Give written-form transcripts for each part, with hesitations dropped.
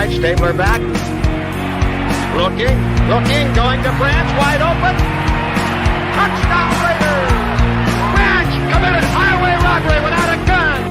right, Stabler back. Looking, going to Branch, wide open. Touchdown Raiders! Branch committed highway robbery without a gun.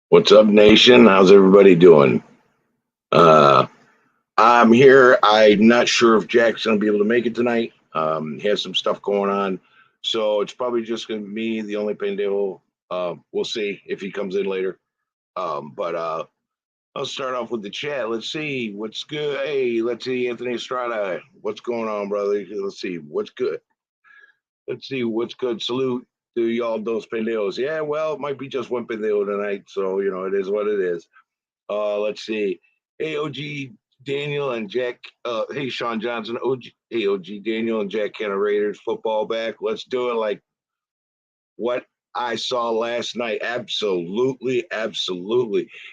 What's up, nation? How's everybody doing? I'm here. I'm not sure if Jack's going to be able to make it tonight. He has some stuff going on. So it's probably just going to be me, the only pendejo. We'll see if he comes in later. But I'll start off with the chat. Let's see what's good. Hey, let's see, Anthony Estrada. What's going on, brother? Let's see what's good. Let's see what's good. Salute to y'all, those pendejos. Yeah, well, it might be just one pendejo tonight. So, you know, it is what it is. Let's see. Hey, OG Daniel and Jack. Hey, Sean Johnson. Hey, OG Daniel and JJack Kenna Raiders football back. Let's do it like what I saw last night. Absolutely.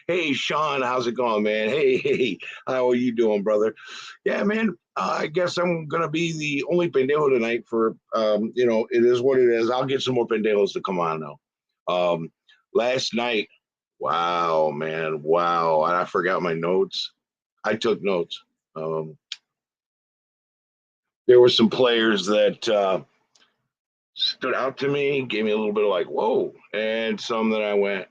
Hey, Sean, how's it going, man? Hey, how are you doing, brother? Yeah, man. I guess I'm gonna be the only pendejo tonight for you know, it is what it is. I'll get some more pendejos to come on though. Last night, wow, man, wow. I forgot my notes. I took notes. There were some players that stood out to me, gave me a little bit of like, whoa, and some that I went,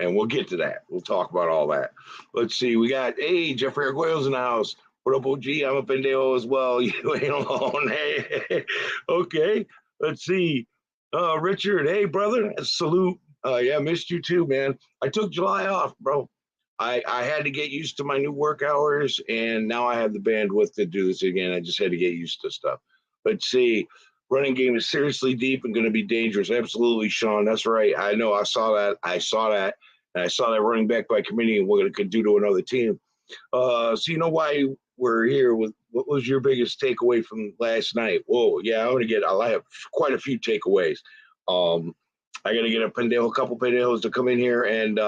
and we'll get to that. We'll talk about all that. Let's see. We got, hey, Jeffrey Arguello's in the house. What up, OG? I'm a pendejo as well. You ain't alone. Hey, okay. Let's see. Richard, hey, brother. Salute. Yeah, missed you too, man. I took July off, bro. I had to get used to my new work hours, and now I have the bandwidth to do this again. I just had to get used to stuff. Let's see. Running game is seriously deep and going to be dangerous. Absolutely, Sean. That's right. I know. I saw that. And I saw that running back by committee, and what it could do to another team. So you know why we're here. With what was your biggest takeaway from last night? Whoa, yeah, I have quite a few takeaways. I got to get a couple pendejos to come in here and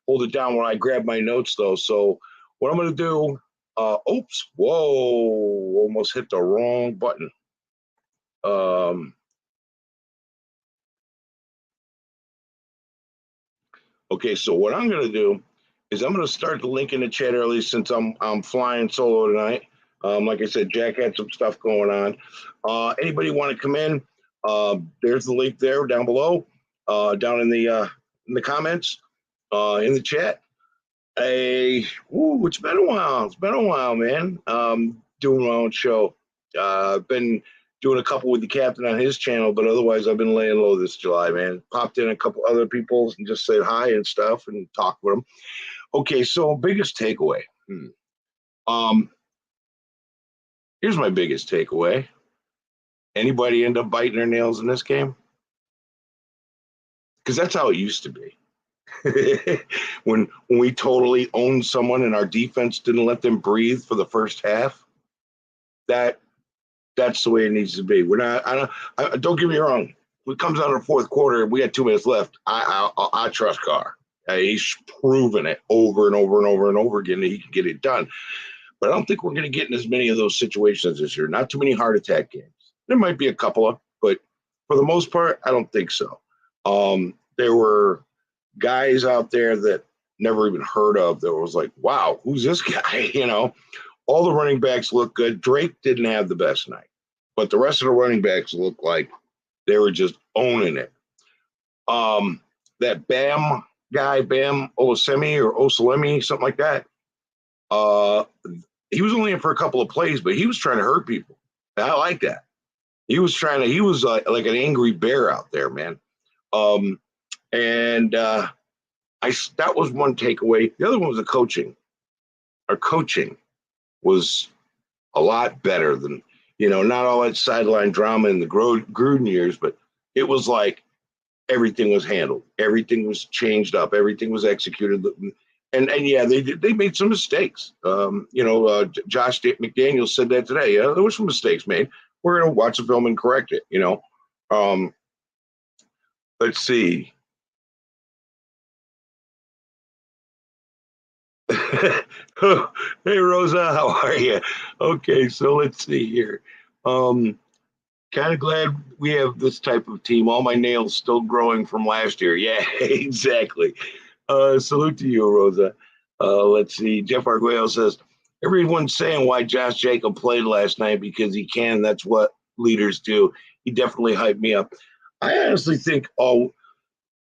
hold it down when I grab my notes, though. So what I'm going to do, oops, whoa, almost hit the wrong button. Okay, so what I'm going to do is I'm going to start the link in the chat early since I'm flying solo tonight. Like I said, Jack had some stuff going on. Anybody want to come in? There's the link there down below, down in the comments, in the chat. It's been a while. It's been a while, man. Doing my own show. I've been doing a couple with the captain on his channel, but otherwise I've been laying low this July, man. Popped in a couple other people and just said hi and stuff and talked with them. Okay, so biggest takeaway. Here's my biggest takeaway. Anybody end up biting their nails in this game? Because that's how it used to be. when we totally owned someone and our defense didn't let them breathe for the first half. That's the way it needs to be. We're not. Don't get me wrong. When it comes out of the fourth quarter, we got 2 minutes left. I trust Carr. He's proven it over and over again that he can get it done. But I don't think we're going to get in as many of those situations this year. Not too many heart attack games. There might be a couple of, but for the most part, I don't think so. There were guys out there that never even heard of that was like, wow, who's this guy? You know, all the running backs look good. Drake didn't have the best night, but the rest of the running backs looked like they were just owning it. That Bam guy, Bam Osalemi, something like that. He was only in for a couple of plays, but he was trying to hurt people. And I like that. He was like an angry bear out there, man. That was one takeaway. The other one was the coaching. Our coaching was a lot better than, not all that sideline drama in the Gruden years, but it was like everything was handled. Everything was changed up. Everything was executed. And yeah, they made some mistakes. Josh McDaniels said that today. Yeah, there were some mistakes made. We're going to watch the film and correct it, Um, let's see. Hey Rosa, how are you? Okay, so let's see here. Um, kind of glad we have this type of team. All my nails still growing from last year. Yeah, exactly. Salute to you, Rosa. Let's see. Jeff Arguello says everyone's saying why Josh Jacob played last night because he can. That's what leaders do. He definitely hyped me up. I honestly think we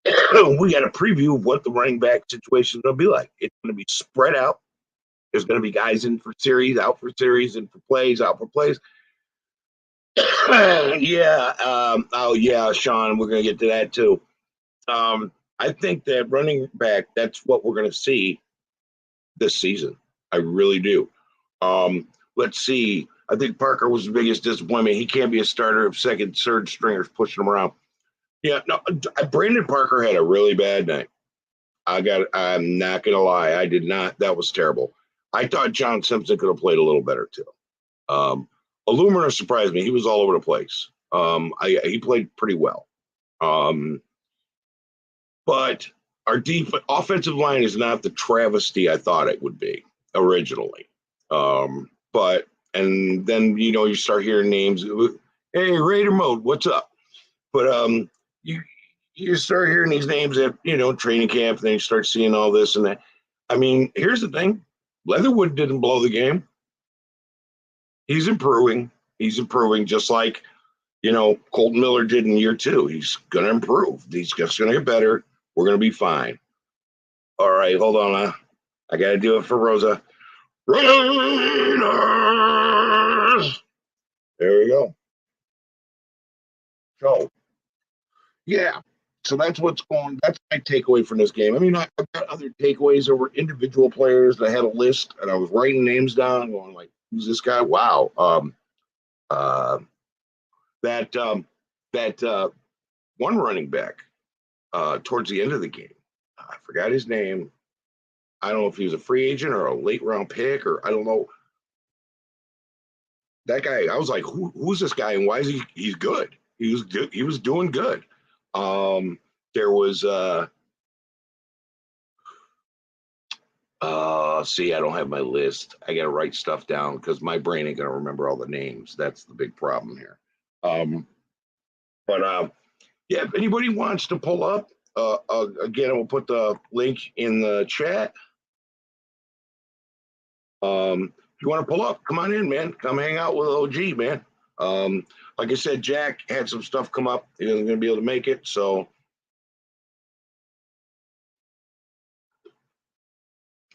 got a preview of what the running back situation is going to be like. It's going to be spread out. There's going to be guys in for series, out for series, and for plays, out for plays. Yeah. Oh, yeah, Sean, we're going to get to that too. I think that running back, that's what we're going to see this season. I really do. Let's see. I think Parker was the biggest disappointment. He can't be a starter if second, third stringers pushing him around. Yeah, no, Brandon Parker had a really bad night. I'm not gonna lie, I did not. That was terrible. I thought John Simpson could have played a little better too. Illumina surprised me. He was all over the place. He played pretty well. But our deep offensive line is not the travesty I thought it would be originally. But and then you start hearing names. Hey, Raider Mode, what's up? But you start hearing these names at training camp, and then you start seeing all this and that. I mean, here's the thing: Leatherwood didn't blow the game. He's improving. He's improving, just like Colton Miller did in year 2. He's gonna improve. He's just gonna get better. We're gonna be fine. All right, hold on. I gotta do it for Rosa. Raiders. There we go. So yeah. So that's what's going. That's my takeaway from this game. I mean, I've got other takeaways. There were individual players. I had a list, and I was writing names down, going like, "Who's this guy?" Wow. Uh, that one running back towards the end of the game. I forgot his name. I don't know if he was a free agent or a late round pick, or I don't know. That guy, I was like, who's this guy, and why is he's good? He was doing good. There was see, I don't have my list. I gotta write stuff down because my brain ain't gonna remember all the names. That's the big problem here. But yeah, if anybody wants to pull up, again, I will put the link in the chat. If you want to pull up, come on in, man. Come hang out with OG, man. Like I said, Jack had some stuff come up. He wasn't going to be able to make it, so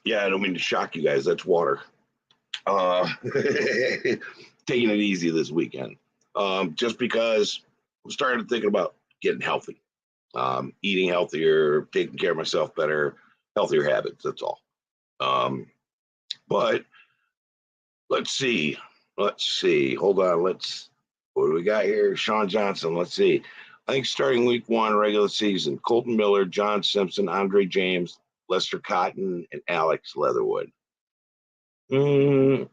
yeah, I don't mean to shock you guys. That's water. Taking it easy this weekend, just because I'm starting thinking about getting healthy, eating healthier, taking care of myself better, healthier habits. That's all. But let's see. Hold on. What do we got here? Sean Johnson. Let's see. I think starting week 1, regular season, Colton Miller, John Simpson, Andre James, Lester Cotton, and Alex Leatherwood. Okay.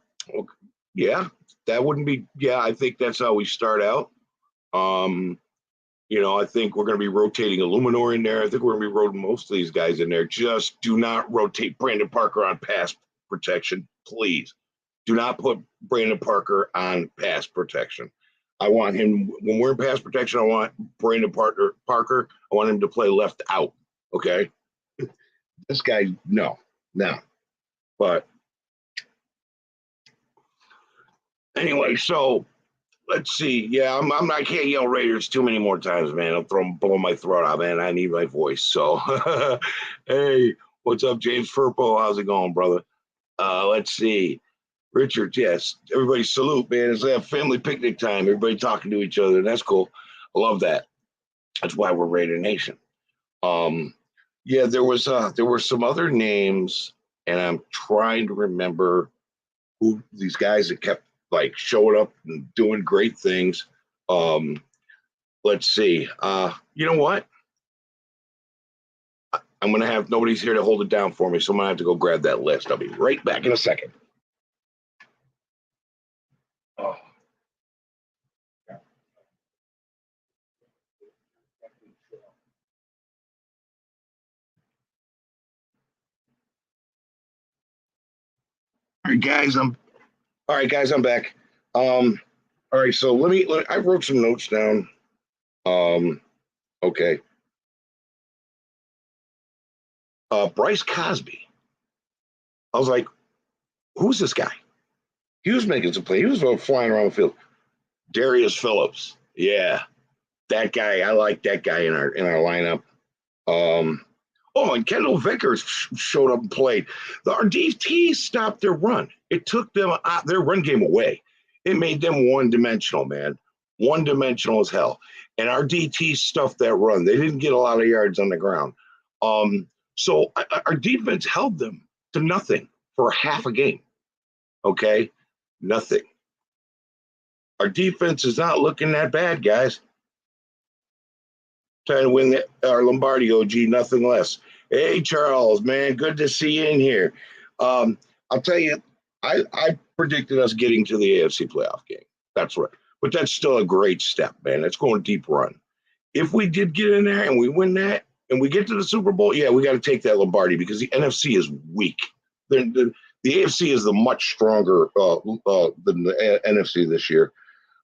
Yeah, that wouldn't be. Yeah, I think that's how we start out. I think we're going to be rotating Illuminor in there. I think we're going to be rotating most of these guys in there. Just do not rotate Brandon Parker on pass protection, please. Do not put Brandon Parker on pass protection. I want him, when we're in pass protection, I want Brandon Parker. I want him to play left out. Okay. This guy, no. But anyway, so let's see. Yeah, I can't yell Raiders too many more times, man. I'll blow my throat out, man. I need my voice. So, hey, what's up, James Furpo? How's it going, brother? Let's see. Richard, yes. Everybody salute, man. It's a family picnic time. Everybody talking to each other. That's cool. I love that. That's why we're Raider Nation. Yeah, there were some other names, and I'm trying to remember who these guys that kept like showing up and doing great things. Let's see. You know what? I'm gonna have nobody's here to hold it down for me, so I'm gonna have to go grab that list. I'll be right back in a second. Oh. right, guys, I'm back. All right, so I wrote some notes down. Okay. Bryce Cosby. I was like, who's this guy? He was making some play. He was flying around the field. Darius Phillips. Yeah, that guy. I like that guy in our lineup. And Kendall Vickers showed up and played. Our DT stopped their run. It took them their run game away. It made them one-dimensional, man. One-dimensional as hell. And our DT stuffed that run. They didn't get a lot of yards on the ground. So our defense held them to nothing for half a game. Okay? Nothing. Our defense is not looking that bad, guys. Trying to win our Lombardi, OG, nothing less. Hey, Charles, man, good to see you in here. I'll tell you, I predicted us getting to the AFC playoff game. That's right. But that's still a great step, man. That's going deep run. If we did get in there and we win that and we get to the Super Bowl, yeah, we got to take that Lombardi because the NFC is weak. The AFC is the much stronger than the NFC this year.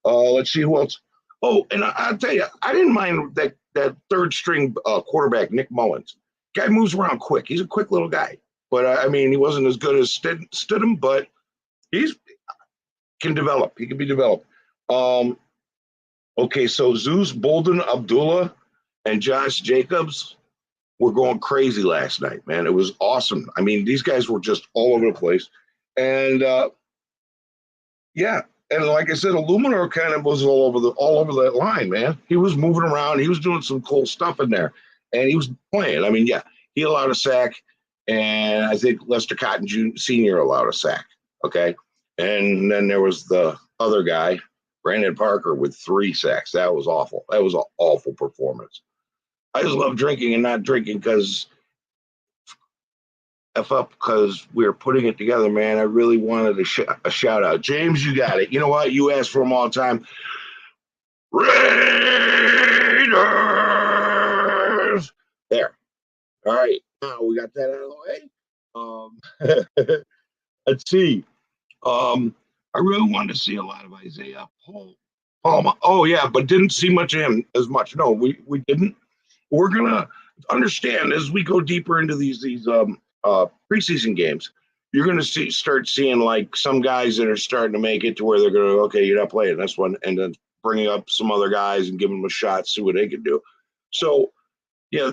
Let's see who else. Oh, and I'll tell you, I didn't mind that third string quarterback, Nick Mullins. Guy moves around quick. He's a quick little guy. But, I mean, he wasn't as good as Stidham, but he can develop. He can be developed. Okay, so Zeus, Bolden, Abdullah, and Josh Jacobs were going crazy last night, man. It was awesome. I mean, these guys were just all over the place. And, yeah. And like I said, Illuminor kind of was all over that line, man. He was moving around. He was doing some cool stuff in there. And he was playing. I mean, yeah, he allowed a sack. And I think Lester Cotton Sr. allowed a sack. Okay. And then there was the other guy, Brandon Parker, with 3 sacks. That was awful. That was an awful performance. I just love drinking and not drinking because we were putting it together, man. I really wanted a shout out. James, you got it. You know what? You ask for them all the time. Raiders. There. All right. Now we got that out of the way. Let's see. I really wanted to see a lot of Isaiah Palma. Oh yeah, but didn't see much of him as much. No, we didn't. We're gonna understand as we go deeper into these preseason games. You're gonna start seeing like some guys that are starting to make it to where they're gonna okay, you're not playing this one, and then bringing up some other guys and giving them a shot, see what they can do. So yeah,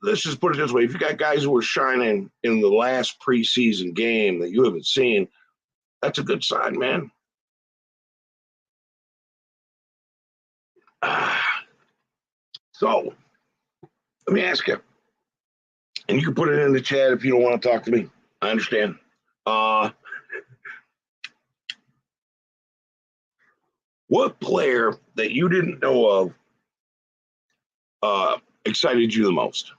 let's just put it this way: if you got guys who are shining in the last preseason game that you haven't seen, that's a good sign, man. So let me ask you, and you can put it in the chat if you don't want to talk to me. I understand. What player that you didn't know of excited you the most?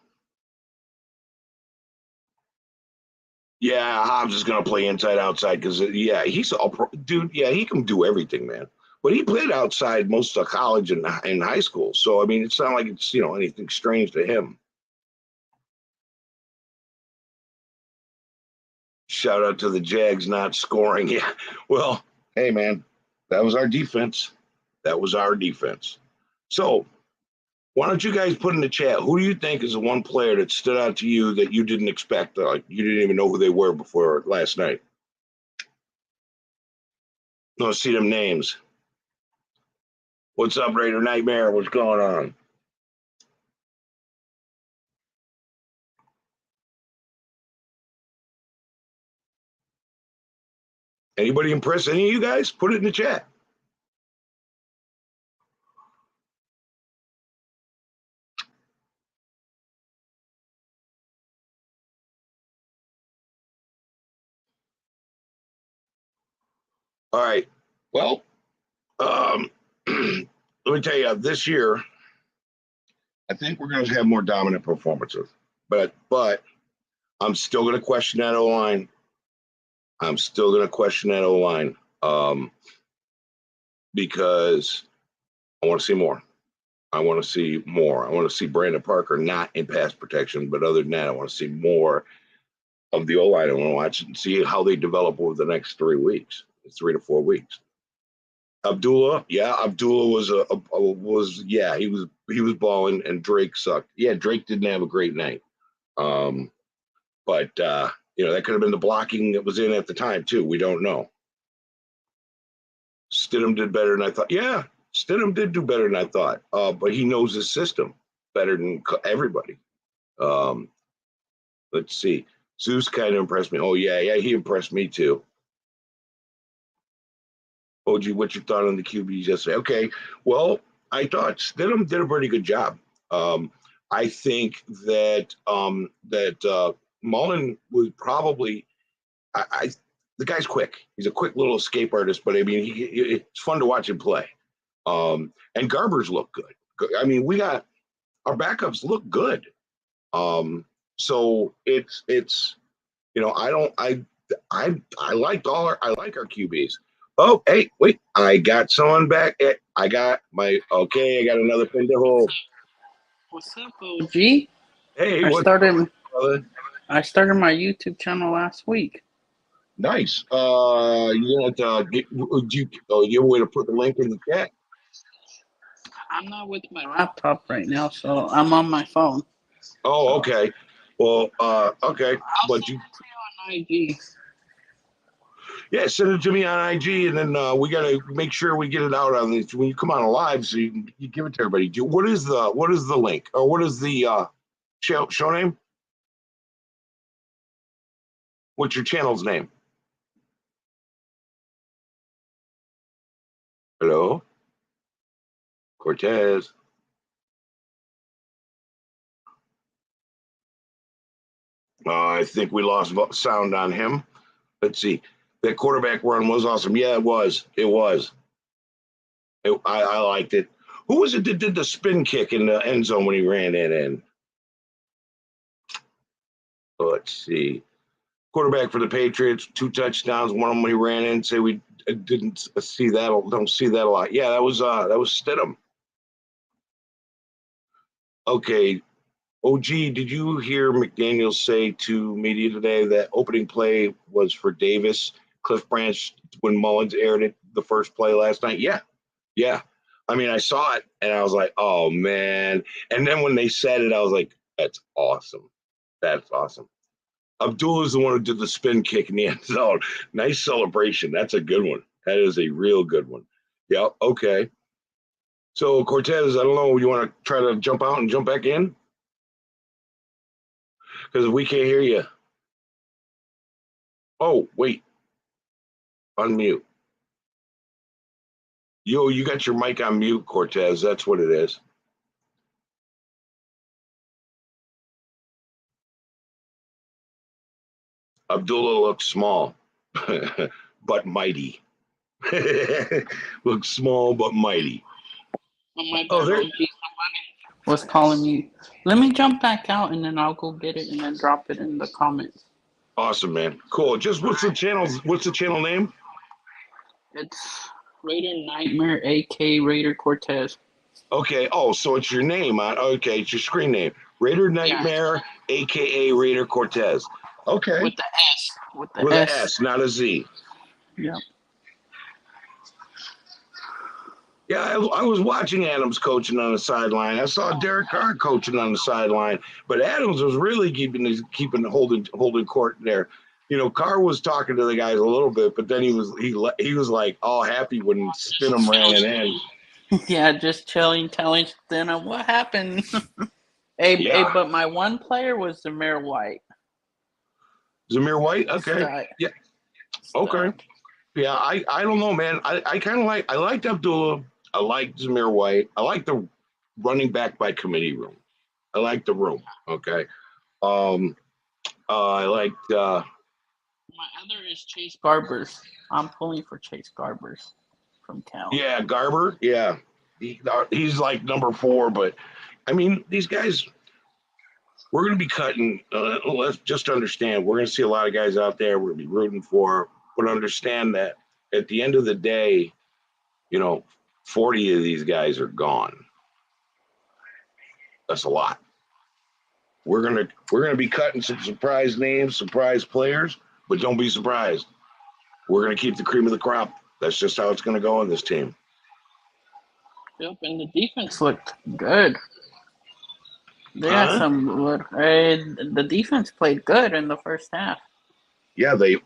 Yeah, Hobbs is going to play inside outside because, yeah, he's all pro. Dude, yeah, he can do everything, man. But he played outside most of college and in high school. So, I mean, it's not like it's, anything strange to him. Shout out to the Jags not scoring. Yeah, well, hey, man, that was our defense. That was our defense. So, why don't you guys put in the chat, who do you think is the one player that stood out to you that you didn't expect? Like you didn't even know who they were before last night? No, see them names. What's up, Raider Nightmare? What's going on? Anybody impress any of you guys? Put it in the chat. All right. Well, let me tell you, this year, I think we're going to have more dominant performances. But I'm still going to question that O-line. Because I want to see more. I want to see more. I want to see Brandon Parker not in pass protection, but other than that, I want to see more of the O-line. I want to watch and see how they develop over the next 3 weeks, 3 to 4 weeks. Abdullah was he was balling, and Drake sucked. Yeah, Drake didn't have a great night. But that could have been the blocking that was in at the time too. We don't know. Stidham did better than I thought. Yeah, Stidham did do better than I thought. But he knows his system better than everybody. Let's see. Zeus kind of impressed me. Oh yeah, he impressed me too. OG, what's your thought on the QBs yesterday? Okay, well, I thought Stidham did a pretty good job. I think that Mullen was probably the guy's quick. He's a quick little escape artist, but I mean, it's fun to watch him play. And Garbers look good. I mean, we got our backups look good. So it's I like our QBs. Oh, hey, wait! I got someone back. I got another Pendejo. What's up, OG? Hey, I what's started up, brother? my YouTube channel last week. Nice. You have to you have a way to put the link in the chat? I'm not with my laptop right now, so I'm on my phone. Oh, okay. Well, okay. I'll But send it to you on IG. Yeah, send it to me on IG, and then we gotta make sure we get it out on this when you come on live, so you give it to everybody. What is the link, or what is the show name? What's your channel's name? Hello, Cortez. I think we lost sound on him. Let's see. That quarterback run was awesome. Yeah, it was. I liked it. Who was it that did the spin kick in the end zone when he ran it in? Let's see. Quarterback for the Patriots, 2 touchdowns. One of them when he ran in. Say we didn't see that. Don't see that a lot. Yeah, that was Stidham. Okay. OG, did you hear McDaniel say to media today that opening play was for Davis, Cliff Branch, when Mullins aired it the first play last night? Yeah. I mean, I saw it and I was like, oh man. And then when they said it, I was like, that's awesome. Abdullah is the one who did the spin kick in the end zone. Nice celebration. That's a good one. That is a real good one. Yeah. Okay. So Cortez, I don't know. You want to try to jump out and jump back in? Because we can't hear you. Oh, wait. Unmute. You got your mic on mute, Cortez. That's what it is. Abdullah looks small, but mighty. Looks small, but mighty. Oh, there was calling me. Let me jump back out, and then I'll go get it, and then drop it in the comments. Awesome, man. Cool. Just what's the channel name? It's Raider Nightmare, aka Raider Cortez. Okay. Oh, so it's your name on. Okay, it's your screen name. Raider Nightmare, aka Raider Cortez. Okay. With the S. With an S, not a Z. Yep. Yeah, I was watching Adams coaching on the sideline. I saw Derek Carr coaching on the sideline, but Adams was really holding court there. Carr was talking to the guys a little bit, but then he was like all happy when Stidham ran it in. Yeah, just telling Stidham what happened. Hey, but my one player was Zamir White. Zamir White, okay, yeah, okay, yeah. I don't know, man. I kind of I liked Abdullah. I like Zamir White. I like the running back by committee room. I like the room. Okay. I liked. My other is Chase Garbers. I'm pulling for Chase Garbers from Cal. Yeah, Garber. Yeah, he's like number 4. But I mean, these guys. We're going to be cutting. Let's just understand. We're going to see a lot of guys out there. We're going to be rooting for. But understand that at the end of the day, 40 of these guys are gone. That's a lot. we're gonna be cutting some surprise names, surprise players, but don't be surprised. We're gonna keep the cream of the crop. That's just how it's gonna go on this team. Yep, and the defense looked good. They had some good. The defense played good in the first half. Yeah, they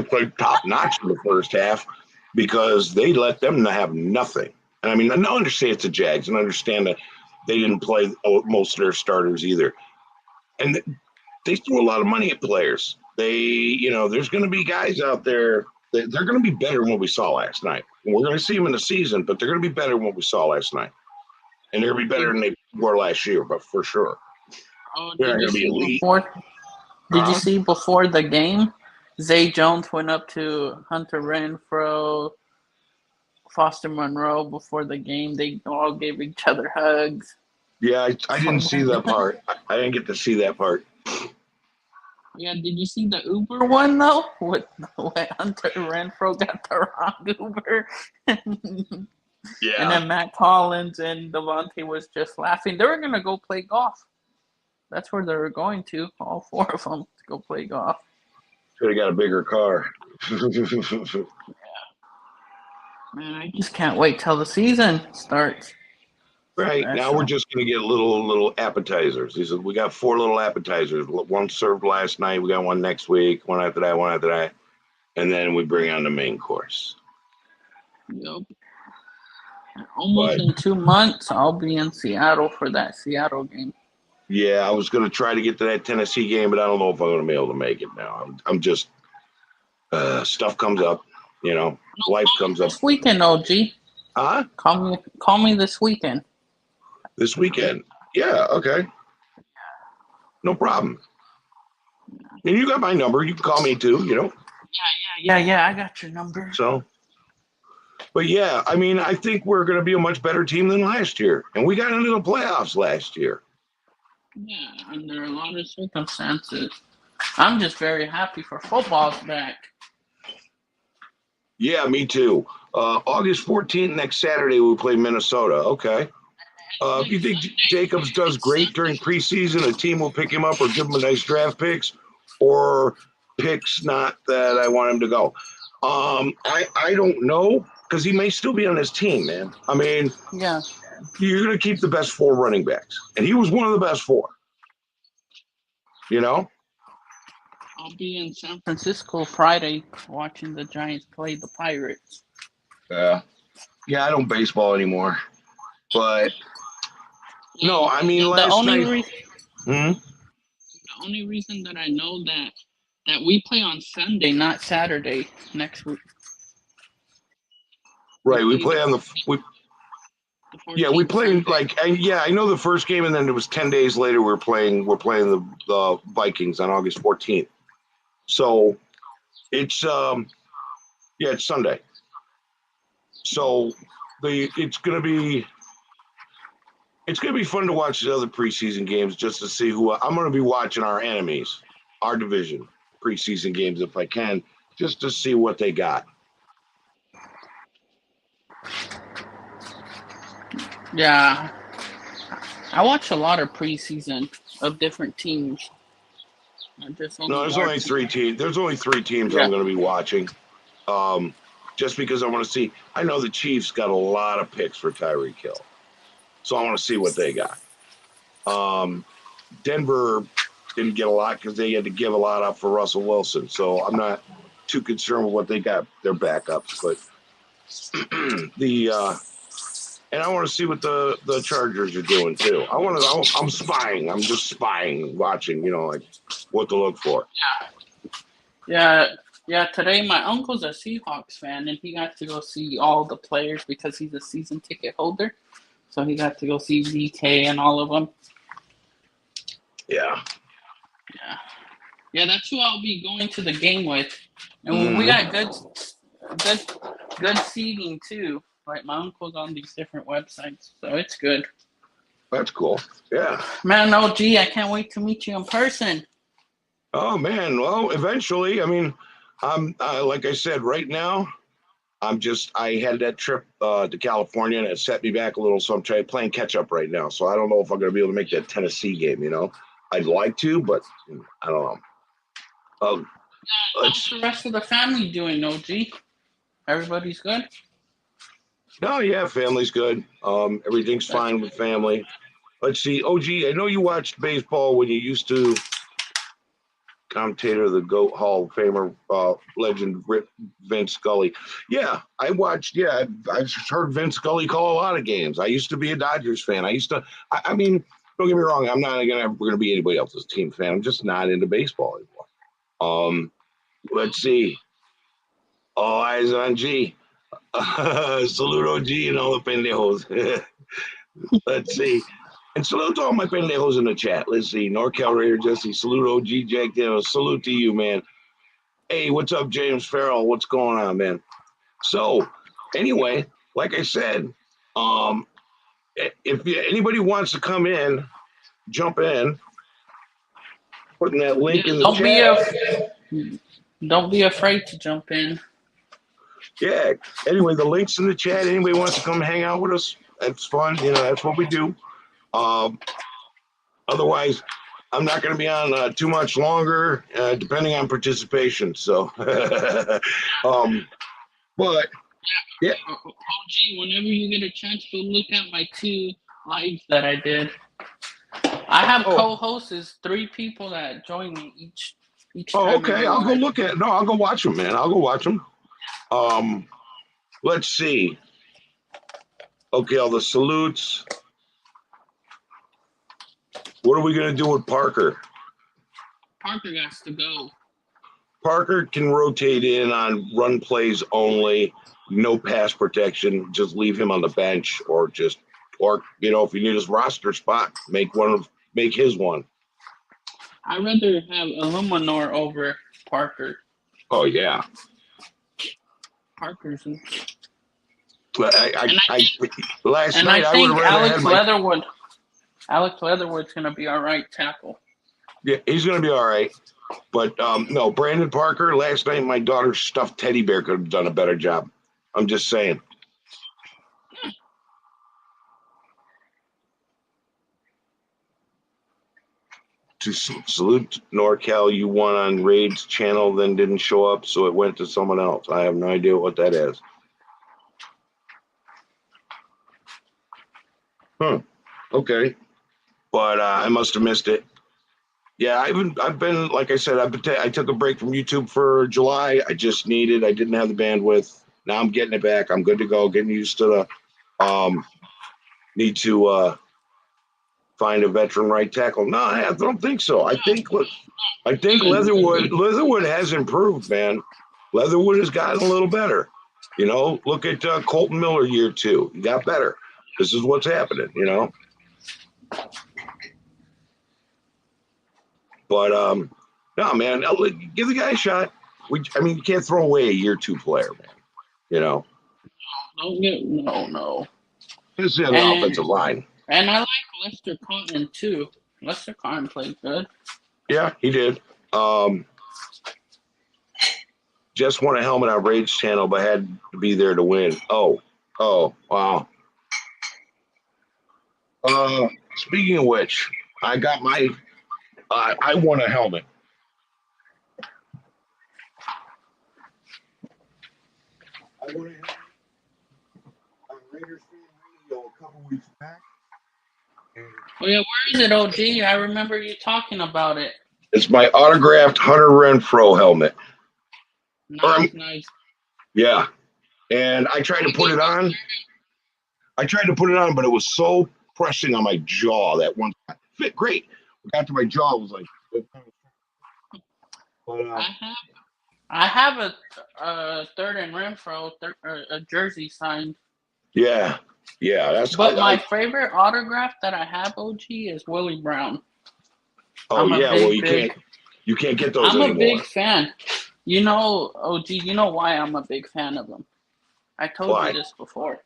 played top notch in the first half because they let them have nothing. And I mean, I understand it's the Jags, and I understand that they didn't play most of their starters either. And they threw a lot of money at players. There's going to be guys out there that they're going to be better than what we saw last night. And we're going to see them in the season, but they're going to be better than what we saw last night. And they're going to be better than they were last year, but for sure. They're not going to be elite. Did you see before the game, Zay Jones went up to Hunter Renfrow, Foster Monroe before the game? They all gave each other hugs. Yeah, I didn't see that part. I didn't get to see that part. Yeah, did you see the Uber one, though? When Hunter Renfrow got the wrong Uber? Yeah. And then Matt Collins and Devontae was just laughing. They were going to go play golf. That's where they were going to, all four of them, to go play golf. Should have got a bigger car. Yeah. Man, I just can't wait till the season starts. Right. Now we're just going to get little appetizers. We got 4 little appetizers. One served last night. We got one next week, one after that. And then we bring on the main course. Yep. Almost in 2 months, I'll be in Seattle for that Seattle game. Yeah, I was going to try to get to that Tennessee game, but I don't know if I'm going to be able to make it now. I'm just stuff comes up, life comes up. This weekend, OG. Huh? Call me this weekend. This weekend? Yeah, okay. No problem. And you got my number. You can call me too, Yeah, I got your number. So, but yeah, I mean, I think we're going to be a much better team than last year. And we got into the playoffs last year. Yeah, under a lot of circumstances. I'm just very happy for football's back. Yeah, me too. August 14th, next Saturday, we play Minnesota. Okay. If you think Jacobs does great during preseason, a team will pick him up or give him a nice draft picks, or picks not that I want him to go. I don't know, because he may still be on his team, man. I mean, yeah, you're going to keep the best 4 running backs, and he was one of the best 4. I'll be in San Francisco Friday watching the Giants play the Pirates. Yeah, I don't baseball anymore. But no, I mean, the only reason that I know that we play on Sunday, not Saturday next week. Right, we play on we play I know the first game, and then it was 10 days later we're playing the Vikings on August 14th. So it's it's Sunday. So it's gonna be fun to watch the other preseason games, just to see who I'm gonna be watching. Our enemies, our division preseason games, if I can, just to see what they got. Yeah, I watch a lot of preseason of different teams. There's only 3 teams. There's only 3 teams I'm going to be watching, just because I want to see. I know the Chiefs got a lot of picks for Tyreek Hill, so I want to see what they got. Denver didn't get a lot because they had to give a lot up for Russell Wilson, so I'm not too concerned with what they got, their backups. But and I want to see what the Chargers are doing too. I'm spying. I'm just spying, watching, what to look for. Yeah. Today my uncle's a Seahawks fan, and he got to go see all the players because he's a season ticket holder. So he got to go see VK and all of them. Yeah. Yeah, that's who I'll be going to the game with. And we got good seating too. Like, my uncle's on these different websites, so it's good. That's cool. Yeah. Man, OG, I can't wait to meet you in person. Oh, man. Well, eventually. I mean, I'm like I said, right now, I had that trip to California, and it set me back a little, so I'm playing catch up right now. So I don't know if I'm going to be able to make that Tennessee game, I'd like to, but I don't know. What's the rest of the family doing, OG? Everybody's good? No, yeah, family's good. Everything's fine with family. Let's see. OG, I know you watched baseball when you used to commentator, the GOAT Hall of Famer, legend Vince Scully. Yeah, I watched. Yeah, I've heard Vince Scully call a lot of games. I used to be a Dodgers fan. I mean, don't get me wrong. I'm not gonna be anybody else's team fan. I'm just not into baseball anymore. Let's see. All eyes on G. Salute OG and all the pendejos. Let's see. And salute to all my pendejos in the chat. Let's see. NorCal Raider Jesse. Salute OG JJack Kenna. Salute to you, man. Hey, what's up, James Farrell? What's going on, man? So, anyway, like I said, if anybody wants to come in, jump in, putting that link in the chat. Don't be afraid to jump in. Yeah. Anyway, the link's in the chat. Anybody wants to come hang out with us? That's fun. That's what we do. Otherwise, I'm not going to be on too much longer, depending on participation. So, but yeah. OG, whenever you get a chance, go look at my 2 lives that I did. I have co-hosts, 3 people that join me each time. Okay. I'll go look at it. No, I'll go watch them, man. I'll go watch them. Let's see. Okay, all the salutes. What are we going to do with Parker? Parker has to go. Parker can rotate in on run plays only, no pass protection. Just leave him on the bench, or if you need his roster spot, make his one. I'd rather have Illuminor over Parker. Oh yeah, Parker's. Last night I would have Alex Leatherwood. Alex Leatherwood's going to be all right tackle. Yeah, he's going to be all right. But no, Brandon Parker, last night my daughter's stuffed teddy bear could have done a better job. I'm just saying. To salute NorCal, you won on Raid's channel, then didn't show up, so it went to someone else. I have no idea what that is. Okay. But I must have missed it. Yeah, I've been like I said, I took a break from YouTube for July. I didn't have the bandwidth. Now I'm getting it back. I'm good to go. Getting used to the need to find a veteran right tackle. No, I don't think so. I think Leatherwood has improved, man. Leatherwood has gotten a little better. Look at Colton Miller year 2. He got better. This is what's happening, But no, man, give the guy a shot. You can't throw away a year 2 player, man. No. This is the offensive line. And I like Lester Cotton too. Lester Cotton played good. Yeah, he did. Just won a helmet on Raid's channel, but had to be there to win. Oh, wow. Speaking of which, I got my. I won a helmet. I won a helmet on Raiders Fan Radio a couple weeks back. Oh yeah, where is it, OG? I remember you talking about it. It's my autographed Hunter Renfrow helmet. Nice. Yeah, and I tried to put it on. But it was so pressing on my jaw that one time. Fit great. Got to my jaw, it was like. But, I have a third and Renfro a jersey signed. Yeah, that's. But my favorite autograph that I have, OG, is Willie Brown. You can't get those anymore. I'm a big fan. OG, you know why I'm a big fan of him? I told you this before.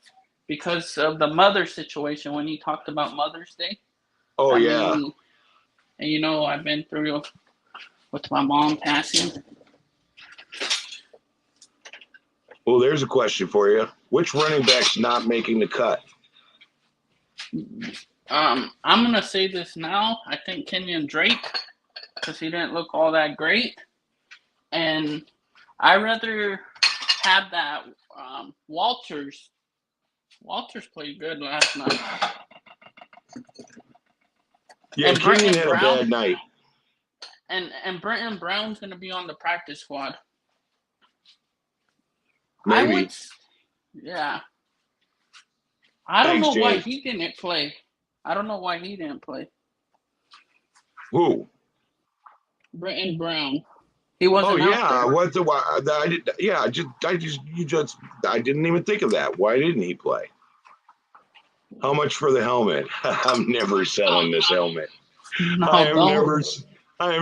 Because of the mother situation when he talked about Mother's Day. Oh, yeah. And I've been through with my mom passing. Well, there's a question for you. Which running back's not making the cut? I'm gonna say this now. I think Kenyon Drake, because he didn't look all that great, and I rather have that Walters. Walters played good last night. Yeah, And Kenyon Brenton had a Brown- bad night. And Brenton Brown's gonna be on the practice squad. Maybe. Yeah. I don't Thanks, know why Jake. he didn't play. I don't know why he didn't play. Who? Brenton Brown. He wasn't Oh out yeah, there. what the? Why, I did. Yeah, I didn't even think of that. Why didn't he play? How much for the helmet? I'm never selling this helmet. No, I am don't.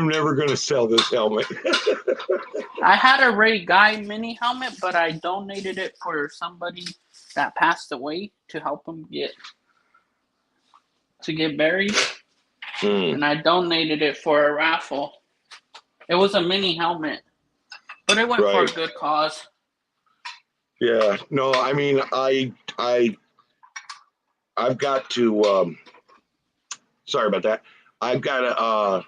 never going to sell this helmet. I had a Ray Guy mini helmet, but I donated it for somebody that passed away to help him get buried. And I donated it for a raffle. It was a mini helmet, but it went for a good cause. Yeah, no, I mean, I've got to. Sorry about that. I've got to.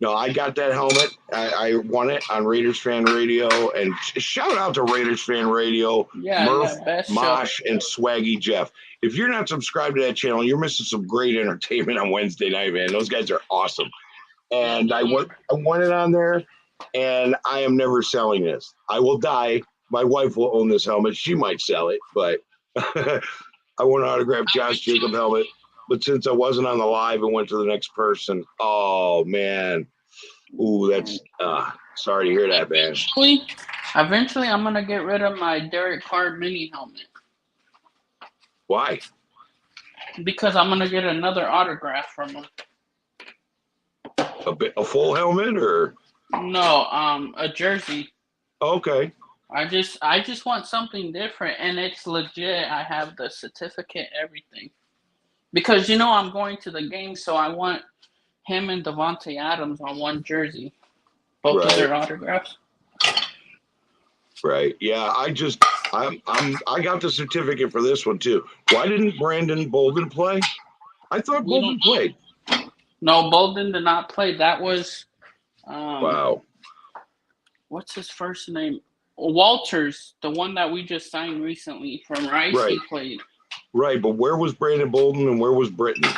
No, I got that helmet. I won it on Raiders Fan Radio, and shout out to Raiders Fan Radio, Murph, Mosh, and Swaggy Jeff. If you're not subscribed to that channel, you're missing some great entertainment on Wednesday night, man. Those guys are awesome. And I won it on there, and I am never selling this. I will die. My wife will own this helmet. She might sell it, but I want an autographed Josh Jacob helmet. But since I wasn't on the live and went to the next person, oh man, ooh, that's sorry to hear that, man. Eventually, I'm gonna get rid of my Derek Carr mini helmet. Why? Because I'm gonna get another autograph from him. A full helmet or? No, a jersey. Okay. I just want something different, and it's legit. I have the certificate, everything. Because, I'm going to the game, so I want him and Devontae Adams on one jersey. Both of their autographs. Right. Yeah, I got the certificate for this one too. Why didn't Brandon Bolden play? I thought Bolden played. No, Bolden did not play. That was wow. What's his first name? Walters, the one that we just signed recently from Rice. Right. He played. Right, but where was Brandon Bolden and where was Britton?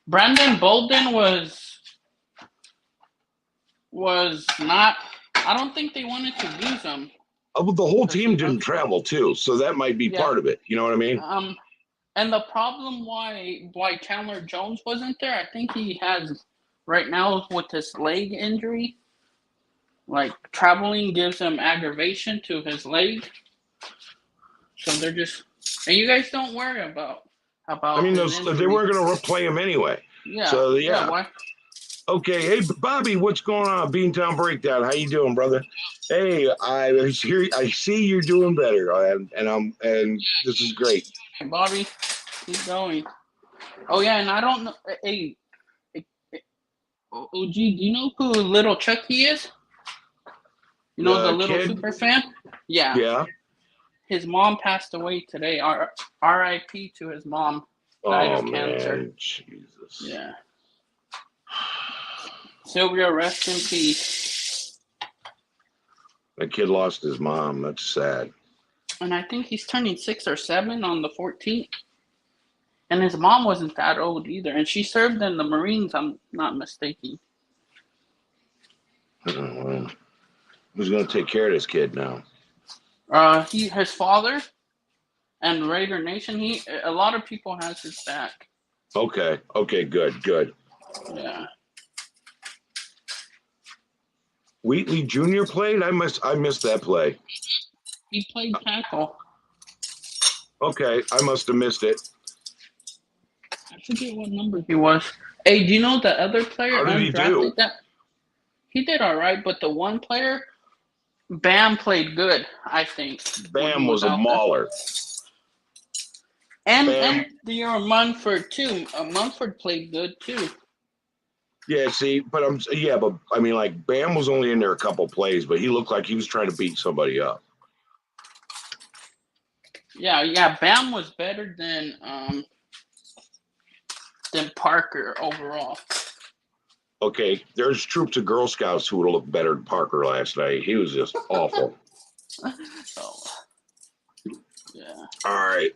Brandon Bolden was not. I don't think they wanted to use him. Oh, the whole team didn't travel too, so that might be part of it. You know what I mean? And the problem why Chandler Jones wasn't there, I think he has right now with his leg injury. Like traveling gives him aggravation to his leg, so they're just. And you guys don't worry about. I mean, they weren't going to play him anyway. Yeah. So yeah. Why? Okay. Hey, Bobby, what's going on? Beantown Breakdown. How you doing, brother? Hey, I see you're doing better, and this is great. Hey, Bobby, keep going. Oh yeah, and I don't know. Hey, OG, do you know who Little Chucky is? You know the little kid? Super fan? Yeah. Yeah. His mom passed away today. R.I.P. to his mom. Died of cancer. Man. Jesus. Yeah. Sylvia, rest in peace. That kid lost his mom. That's sad. And I think he's turning 6 or 7 on the 14th. And his mom wasn't that old either. And she served in the Marines, I'm not mistaken. Oh, well. Who's going to take care of this kid now? His father and Raider Nation. A lot of people has his back. Okay. Good. Yeah. Wheatley Jr. played? I missed that play. He played tackle. Okay, I must have missed it. I forget what number he was. Hey, do you know the other player? How did he do? He did all right, but the one player, Bam, played good, I think. Bam was a mauler. And your Munford too. Munford played good too. Yeah, see, but I mean, like Bam was only in there a couple plays, but he looked like he was trying to beat somebody up. Yeah. Bam was better than than Parker overall. Okay, there's troops of Girl Scouts who would have looked better than Parker last night. He was just awful. Oh, yeah. All right.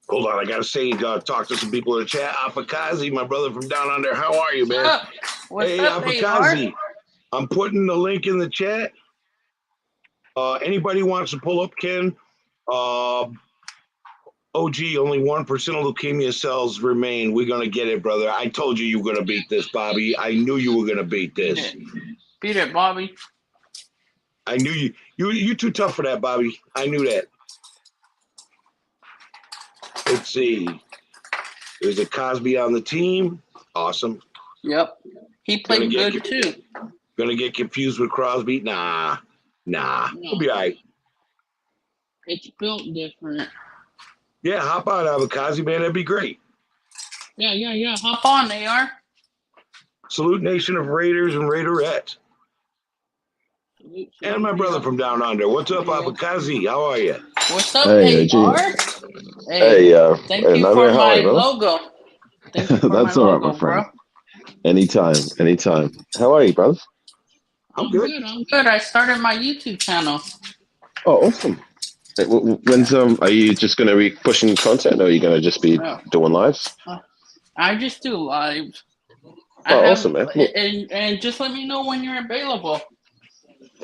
Hold on, I gotta say, talk to some people in the chat. Afakazi, my brother from down under. How are you, man? What's up, Afakazi. I'm putting the link in the chat. Anybody wants to pull up, Ken? OG, only 1% of leukemia cells remain. We're gonna get it, brother. I told you were gonna beat this, Bobby. I knew you were gonna beat this. Beat it, Bobby. I knew you. You're too tough for that, Bobby. I knew that. Let's see. There's a Cosby on the team. Awesome. Yep. He played good too. Gonna get confused with Crosby? Nah. No. We'll be all right. It's built different. Yeah, hop on, Avocazzi, man. That'd be great. Yeah. Hop on, AR. Salute nation of Raiders and Raiderettes. And my brother from down under. What's up, Avocazzi? How are you? What's up, Hey, AR? Thank you for my logo. Thank you for That's my all logo, right, my friend. bro. Anytime. How are you, brother? I'm good. I started my YouTube channel. Oh, awesome. When's are you just going to be pushing content, or are you going to just be doing lives? I just do lives. Awesome, man. And just let me know when you're available.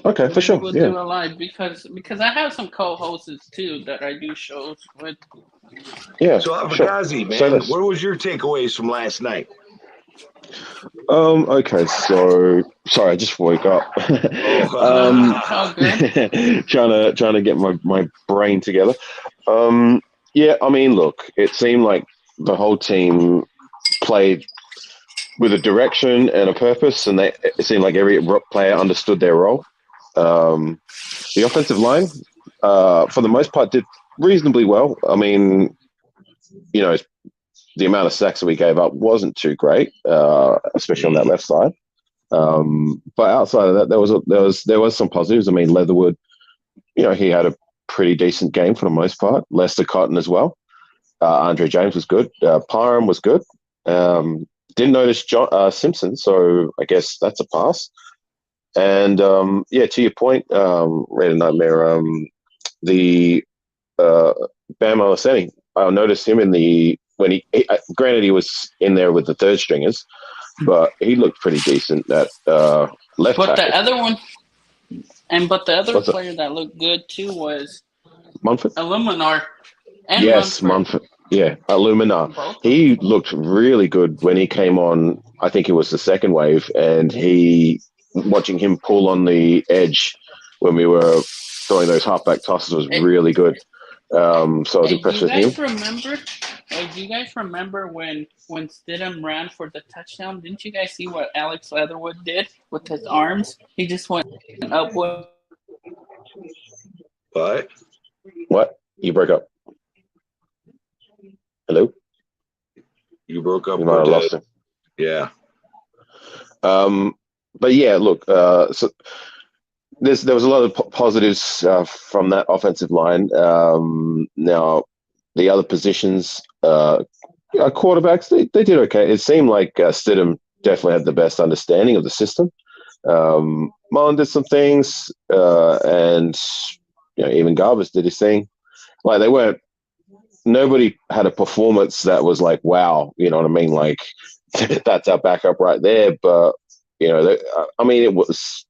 Okay, for sure. We'll do a live because I have some co-hosts too that I do shows with. Yeah. So Avocazzi, man, what was your takeaways from last night? Okay, so sorry, I just woke up. Trying to get my brain together. Yeah, I mean, look, it seemed like the whole team played with a direction and a purpose, and it seemed like every player understood their role. The offensive line, for the most part, did reasonably well. I mean, the amount of sacks that we gave up wasn't too great, especially on that left side. But outside of that, there was some positives. I mean, Leatherwood, he had a pretty decent game for the most part. Lester Cotton as well. Andre James was good. Parham was good. Didn't notice Simpson, so I guess that's a pass. And to your point, Red and Nightmare, the Bam Olaseni, I noticed him granted he was in there with the third stringers, but he looked pretty decent at left tackle. The other one, but the other player that looked good too was Munford. Illuminar. Yes, Munford. Yeah, Illuminar. He looked really good when he came on. I think it was the second wave, and watching him pull on the edge when we were throwing those halfback tosses was really good. So I was impressed with him. Do you guys remember when Stidham ran for the touchdown? Didn't you guys see what Alex Leatherwood did with his arms? He just went upward. What? You broke up. Hello? You broke up. You might have lost him. Yeah. But yeah, look, so there was a lot of positives from that offensive line. Now, the other positions, quarterbacks, they did okay. It seemed like Stidham definitely had the best understanding of the system. Mullen did some things, and even Garbus did his thing. Like nobody had a performance that was like, wow, you know what I mean? Like that's our backup right there. But I mean, it was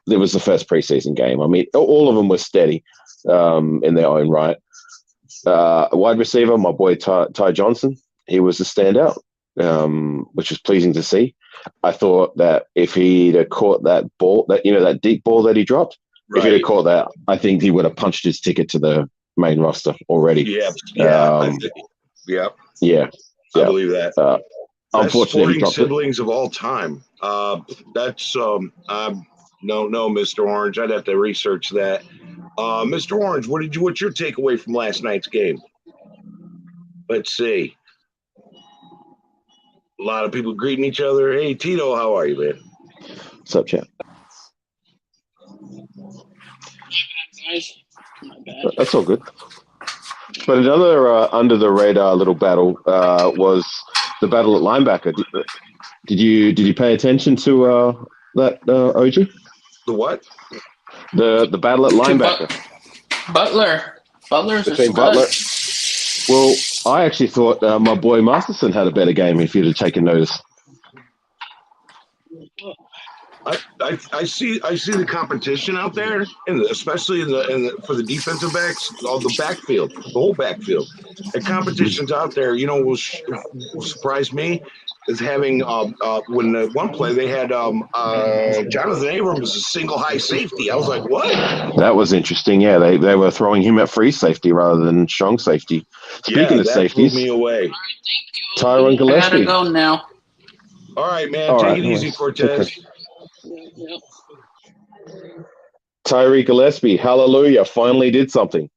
the first preseason game. I mean, all of them were steady in their own right. Wide receiver, my boy Ty Johnson, he was a standout, which was pleasing to see. I thought that if he'd have caught that ball, that deep ball that he dropped, if he'd have caught that, I think he would have punched his ticket to the main roster already. Yeah. I believe that. Unfortunately, he dropped siblings of all time. That's no, Mr. Orange. I'd have to research that. Mr. Orange, what's your takeaway from last night's game? Let's see. A lot of people greeting each other. Hey, Tito, how are you, man? What's up, chat? My bad. That's all good. But another under the radar little battle was the battle at linebacker. Did you pay attention to that, OG? The what? The battle at linebacker Butler. Butler's a between stud. Butler. Well, I actually thought my boy Masterson had a better game if you'd have taken notice. I see the competition out there, and especially for the defensive backs, all the backfield, the whole backfield. The competition's out there. You know, will surprise me is having when the one play they had Jonathan Abrams as a single high safety. I was like, what? That was interesting. Yeah, they were throwing him at free safety rather than strong safety. Speaking of safeties, blew me away. Tyrone I Gillespie. gotta go now. All right, man. Take it easy, Cortez. Tyree Gillespie, hallelujah, finally did something.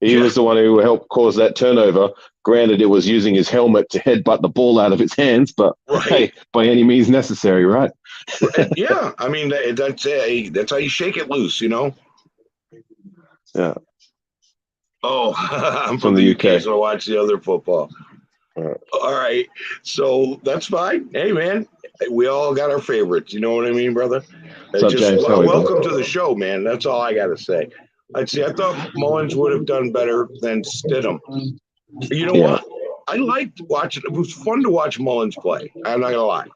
He was the one who helped cause that turnover. Granted, it was using his helmet to headbutt the ball out of his hands, but hey, by any means necessary, right? Yeah, I mean that's how you shake it loose, you know. Yeah. Oh, I'm from the UK, so I watch the other football. All right, so that's fine. Hey, man, we all got our favorites. You know what I mean, brother? James? Welcome to the show, man. That's all I got to say. I thought Mullins would have done better than Stidham. You know what? I liked watching. It was fun to watch Mullins play. I'm not gonna lie.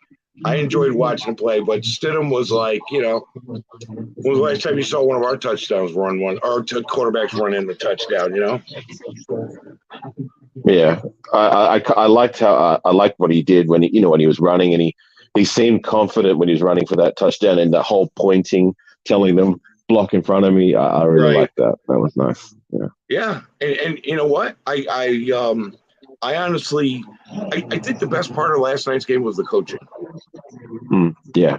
I enjoyed watching him play, but Stidham was like, you know, when was the last time you saw one of our touchdowns run one, or quarterbacks run in the touchdown? You know? Yeah, I liked how I liked what he did when he was running, and he seemed confident when he was running for that touchdown, and the whole pointing, telling them block in front of me. I really liked that. That was nice. Yeah. Yeah, and you know what? I honestly, I think the best part of last night's game was the coaching. Yeah.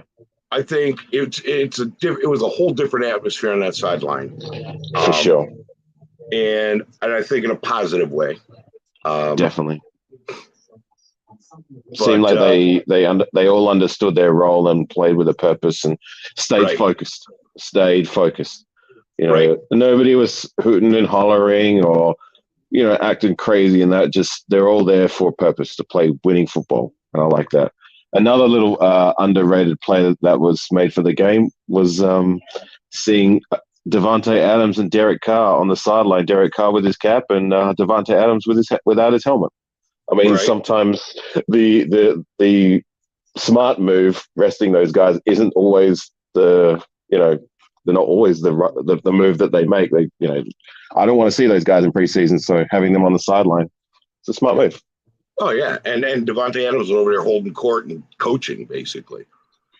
I think it was a whole different atmosphere on that sideline. For sure. And I think in a positive way. Definitely. Seemed like they all understood their role and played with a purpose and stayed focused. You know, nobody was hooting and hollering or, you know, acting crazy, and that they're all there for a purpose, to play winning football. And I like that. Another little underrated play that was made for the game was seeing Devontae Adams and Derek Carr on the sideline. Derek Carr with his cap and Devontae Adams without his helmet. I mean, sometimes the smart move, resting those guys, isn't always they're not always the move that they make. I don't want to see those guys in preseason, so having them on the sideline, it's a smart move. Oh yeah, and Devontae Adams was over there holding court and coaching basically.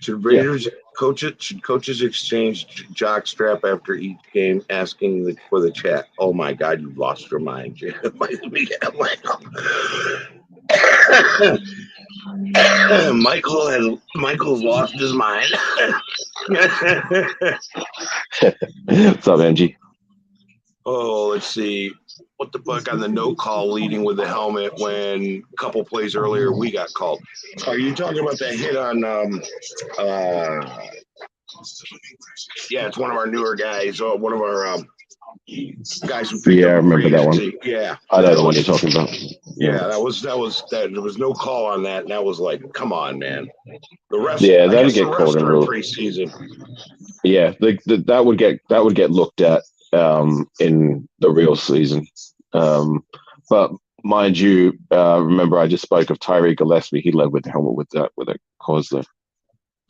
Should Raiders should coaches exchange jock strap after each game, asking for the chat? Oh my God, you've lost your mind, Jim. Michael's lost his mind. What's up, MG? Oh, let's see. What the fuck on the no call leading with the helmet when a couple plays earlier we got called? Are you talking about that hit on it's one of our newer guys, or one of our guys who picked up. I remember that one. Yeah. I know the one you're talking about. Yeah, that was there was no call on that, and that was like, come on, man. The rest that'd get called in preseason. Yeah, that would get looked at in the real season. But mind you, remember I just spoke of Tyree Gillespie. He led with the helmet with it caused the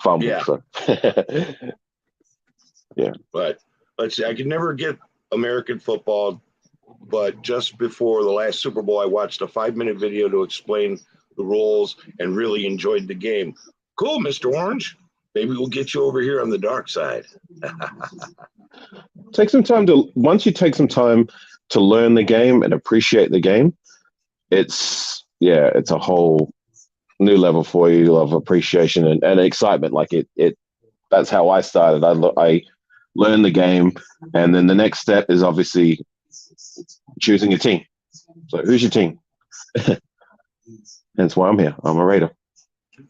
fumble. Yeah. So. Yeah. But let's see, I could never get American football, but just before the last Super Bowl, I watched a 5-minute video to explain the rules and really enjoyed the game. Cool, Mr. Orange. Maybe we'll get you over here on the dark side. Once you take some time to learn the game and appreciate the game, it's a whole new level for you of appreciation and excitement. Like that's how I started. I learned the game, and then the next step is obviously choosing a team. So who's your team? That's why I'm here. I'm a Raider.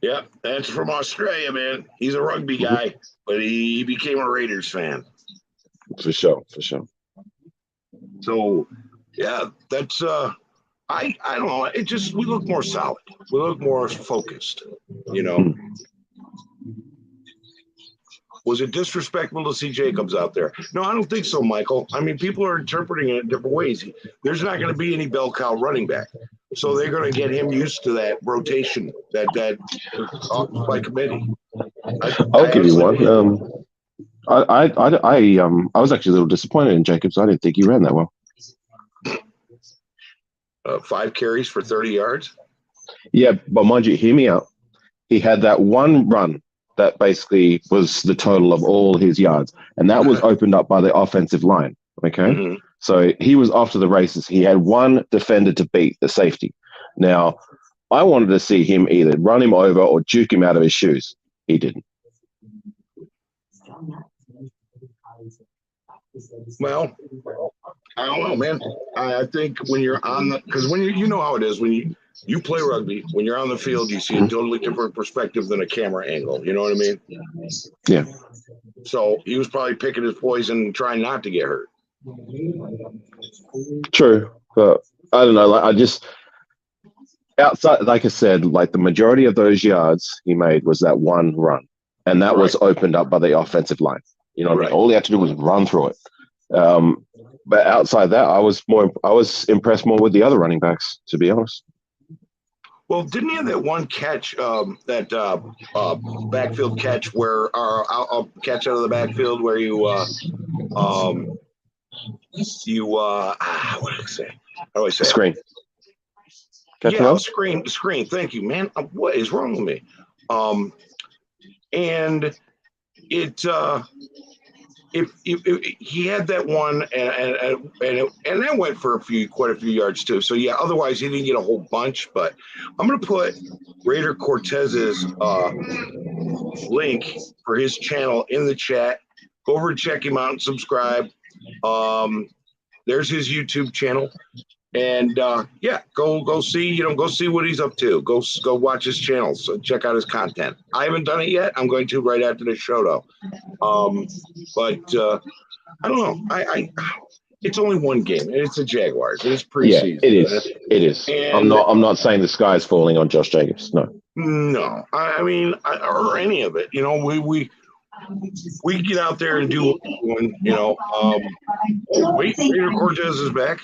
Yeah, that's from Australia, man. He's a rugby guy, but he became a Raiders fan. For sure. So, yeah, that's I don't know. It just we look more solid. We look more focused. You know. Was it disrespectful to see Jacobs out there? No, I don't think so, Michael. I mean, people are interpreting it in different ways. There's not going to be any bell cow running back, so they're going to get him used to that rotation, that by committee. I'll give you one. I was actually a little disappointed in Jacobs. I didn't think he ran that well. 5 carries for 30 yards. Yeah, but mind you, hear me out. He had that one run that basically was the total of all his yards, and that was opened up by the offensive line. Okay, so he was off to the races. He had one defender to beat, the safety. Now, I wanted to see him either run him over or juke him out of his shoes. He didn't. Well, I don't know, man. I think when you're on the, because when you know how it is when you play rugby, when you're on the field, you see a totally different perspective than a camera angle. You know what I mean? Yeah. So he was probably picking his poison and trying not to get hurt. True, but I don't know. Like I just outside, like I said, like the majority of those yards he made was that one run, and that was opened up by the offensive line. You know what I mean? All he had to do was run through it. But outside that, I was impressed more with the other running backs, to be honest. Well, didn't he have that one catch, that backfield catch where, I'll catch out of the backfield where what did I say? How do I say screen? Screen. Thank you, man. What is wrong with me? And he had that one, and that went for quite a few yards too. So yeah, otherwise he didn't get a whole bunch. But I'm gonna put Raider Cortez's link for his channel in the chat. Go over and check him out and subscribe. There's his YouTube channel, and go see what he's up to. Go watch his channel. So check out his content. I haven't done it yet. I'm going to right after the show though. But I don't know. I it's only one game, and it's the Jaguars. It's preseason. Yeah, it is. And I'm not saying the sky is falling on Josh Jacobs. No. I mean, or any of it. You know, we get out there and do one. You know, Raider Cortez is back.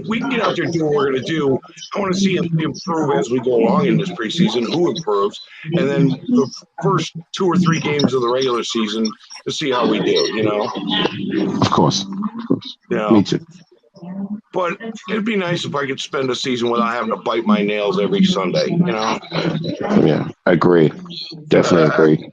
We can get out there and do what we're going to do. I want to see him improve as we go along in this preseason, who improves, and then the first 2 or 3 games of the regular season to see how we do, you know? Of course. You know? Me too. But it'd be nice if I could spend a season without having to bite my nails every Sunday, you know? Yeah, agree. Definitely agree.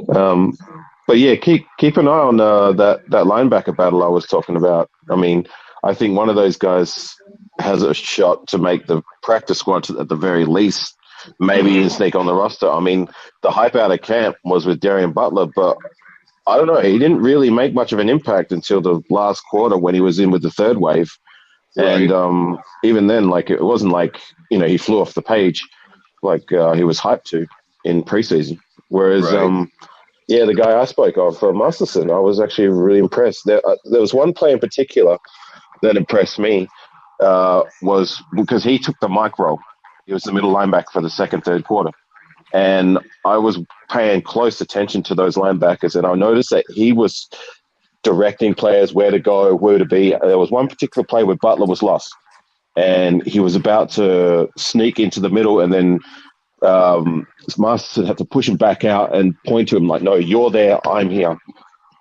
But yeah, keep an eye on that linebacker battle I was talking about. I mean, I think one of those guys has a shot to make the practice squad at the very least, maybe even sneak on the roster. I mean, the hype out of camp was with Darian Butler, but I don't know. He didn't really make much of an impact until the last quarter when he was in with the third wave. Right. And even then, like, it wasn't like, you know, he flew off the page like he was hyped to in preseason. Whereas, the guy I spoke of, Masterson, I was actually really impressed. There was one play in particular that impressed me, was because he took the mic role. He was the middle linebacker for the second, third quarter. And I was paying close attention to those linebackers, and I noticed that he was directing players where to go, where to be. There was one particular play where Butler was lost, and he was about to sneak into the middle, and then Masterson had to push him back out and point to him like, no, you're there, I'm here.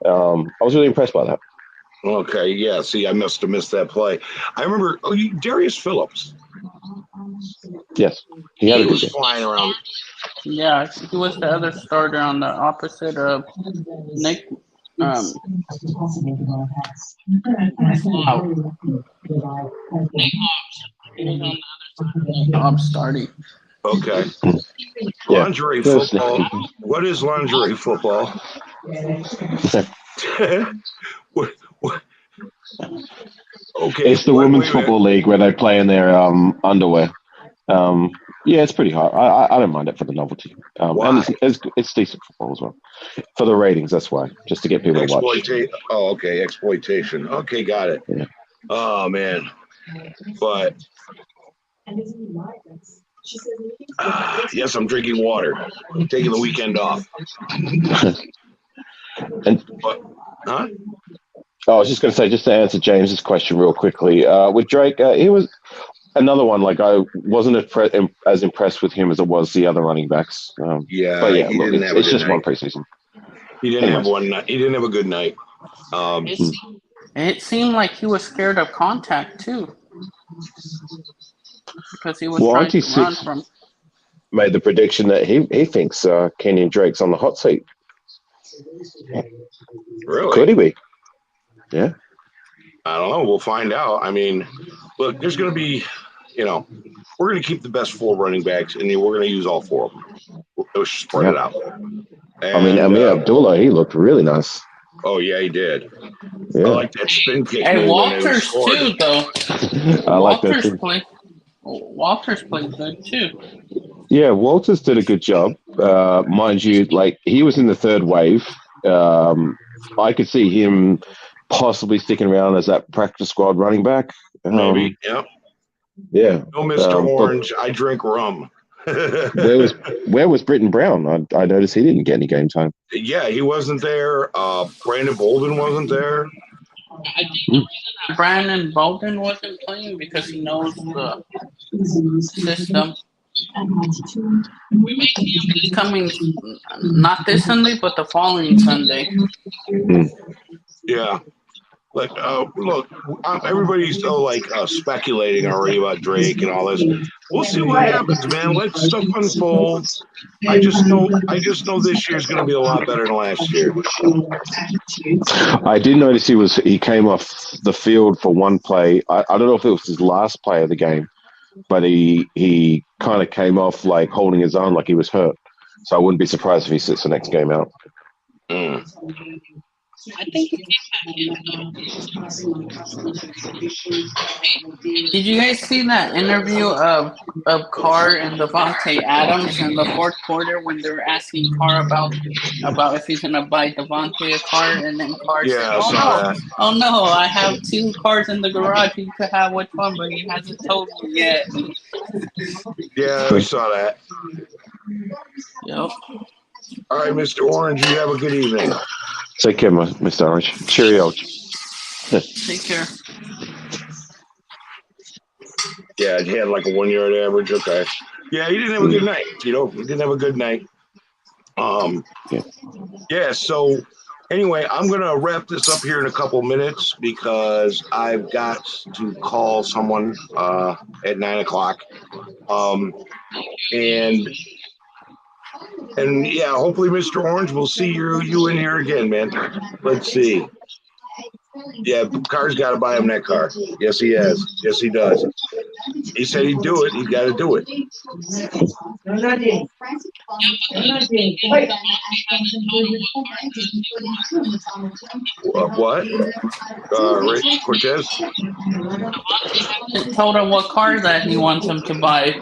I was really impressed by that. Okay, yeah. See, I must have missed that play. I remember Darius Phillips. Yes, he was flying around. Yeah, he was the other starter on the opposite of Nick. I'm starting. Okay. Lingerie football. What is lingerie football? What? Okay. It's the women's football league where they play in their underwear. Yeah, it's pretty hard. I don't mind it for the novelty. And it's decent football as well. For the ratings, that's why. Just to get people to watch. Oh, okay. Exploitation. Okay, got it. Yeah. Oh, man. But Yes, I'm drinking water. I'm taking the weekend off. And But, huh? I was just going to say, just to answer James's question real quickly, with Drake, he was another one. Like I wasn't as impressed with him as I was the other running backs. Yeah, but yeah, he look, didn't have a it's good just one night. preseason. He didn't have one night. He didn't have a good night. It seemed like he was scared of contact too, because he was Well, trying to Auntie run Six from. made the prediction that he thinks Kenyon Drake's on the hot seat. Really? Could he be? Yeah. I don't know. We'll find out. I mean, look, there's going to be, we're going to keep the best 4 running backs, and we're going to use all 4 of them. We'll spread it out. And, I mean, Amir Abdullah, he looked really nice. Oh, yeah, he did. Yeah. I like that spin kick Hey, move when he Walters scored. too, though. I like that too. Walters played good too. Yeah, Walters did a good job. Mind you, like he was in the third wave. I could see him possibly sticking around as that practice squad running back. Maybe, yeah. Yeah. No, Mr. Orange, I drink rum. Where was Britton Brown? I noticed he didn't get any game time. Yeah, he wasn't there. Brandon Bolden wasn't there. I think the reason that Brandon Bolden wasn't playing because he knows the system. We may see him coming, not this Sunday, but the following Sunday. Yeah. Like, look, everybody's still speculating already about Drake and all this. We'll see what happens, man. Let stuff unfold. I just know this year's going to be a lot better than last year. I did notice he came off the field for one play. I don't know if it was his last play of the game, but he kind of came off like holding his own, like he was hurt. So I wouldn't be surprised if he sits the next game out. I think he came back in. Did you guys see that interview of Carr and Devontae Adams in the fourth quarter when they were asking Carr about if he's gonna buy Devontae a car, and then Carr said, "Oh no, I have 2 cars in the garage. He could have which one, but he hasn't told me yet." Yeah, I saw that. Yep. All right, Mr. Orange, you have a good evening. Take care, Mr. Orange. Cheerio. Take care. Yeah, he had like a 1-yard average. Okay. Yeah, he didn't have a good night. He didn't have a good night. Yeah. So anyway, I'm gonna wrap this up here in a couple minutes because I've got to call someone at 9:00. And yeah, hopefully, Mr. Orange, we'll see you in here again, man. Let's see. Yeah, Carr's got to buy him that car. Yes, he has. Yes, he does. He said he'd do it. He's got to do it. What? Rich Cortez? Told him what car that he wants him to buy,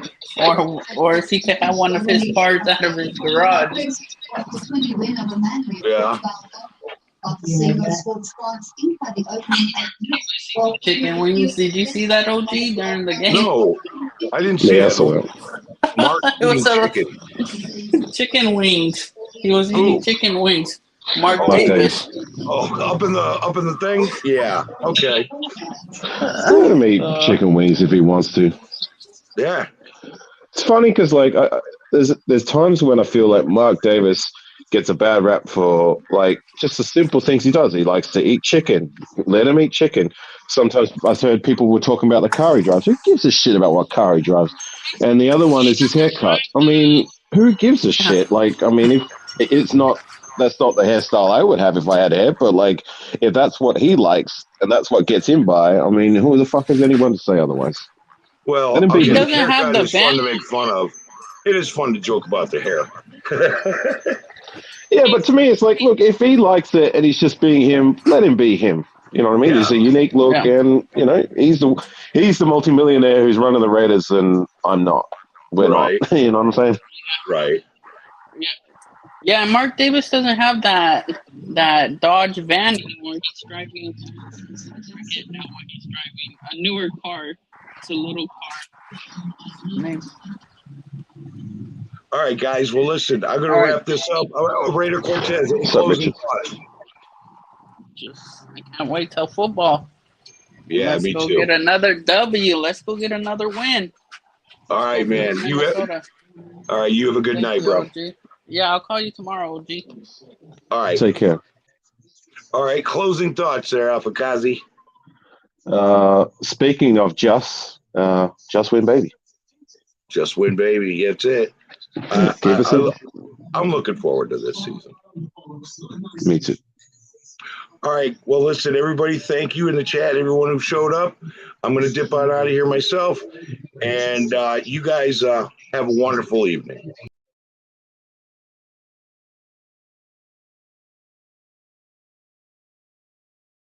or if he could have one of his cars out of his garage. Yeah. Chicken wings. Did you see that, OG, during the game? No, I didn't see it. Mark eating chicken wings. He was eating chicken wings. Mark Davis. Oh, up in the thing? Yeah. Okay. Let him eat chicken wings if he wants to. Yeah. It's funny because there's times when I feel like Mark Davis gets a bad rap for just the simple things he does. He likes to eat chicken. Let him eat chicken. Sometimes I've heard people were talking about the car he drives. Who gives a shit about what car he drives? And the other one is his haircut. I mean, who gives a shit? If it's not, that's not the hairstyle I would have if I had hair. But if that's what he likes and that's what gets him by, I mean, who the fuck is anyone to say otherwise? Well, he doesn't have the fun to make fun of. It is fun to joke about the hair. Yeah, but to me, it's look, if he likes it and he's just being him, let him be him. You know what I mean? Yeah. He's a unique look, and he's the multimillionaire who's running the Raiders, and I'm not. We're not. You know what I'm saying? Right. Yeah, Mark Davis doesn't have that Dodge van anymore. He's driving. I forget now what he's driving. A newer car. It's a little car. Name. All right, guys. Well, listen, I'm going to wrap this up. Raider Cortez, any What's up, closing Richard? thoughts? I can't wait till football. Yeah, Let's me go too. get another W. Let's go get another win. All right, man. All right, you have a good night, bro. OG. Yeah, I'll call you tomorrow, OG. All right. Take care. All right, closing thoughts there, Alfakazi. Speaking of just win, baby. Just win, baby. That's it. I'm looking forward to this season. Me too. All right. Well, listen, everybody, thank you in the chat, everyone who showed up. I'm going to dip out of here myself. And you guys have a wonderful evening.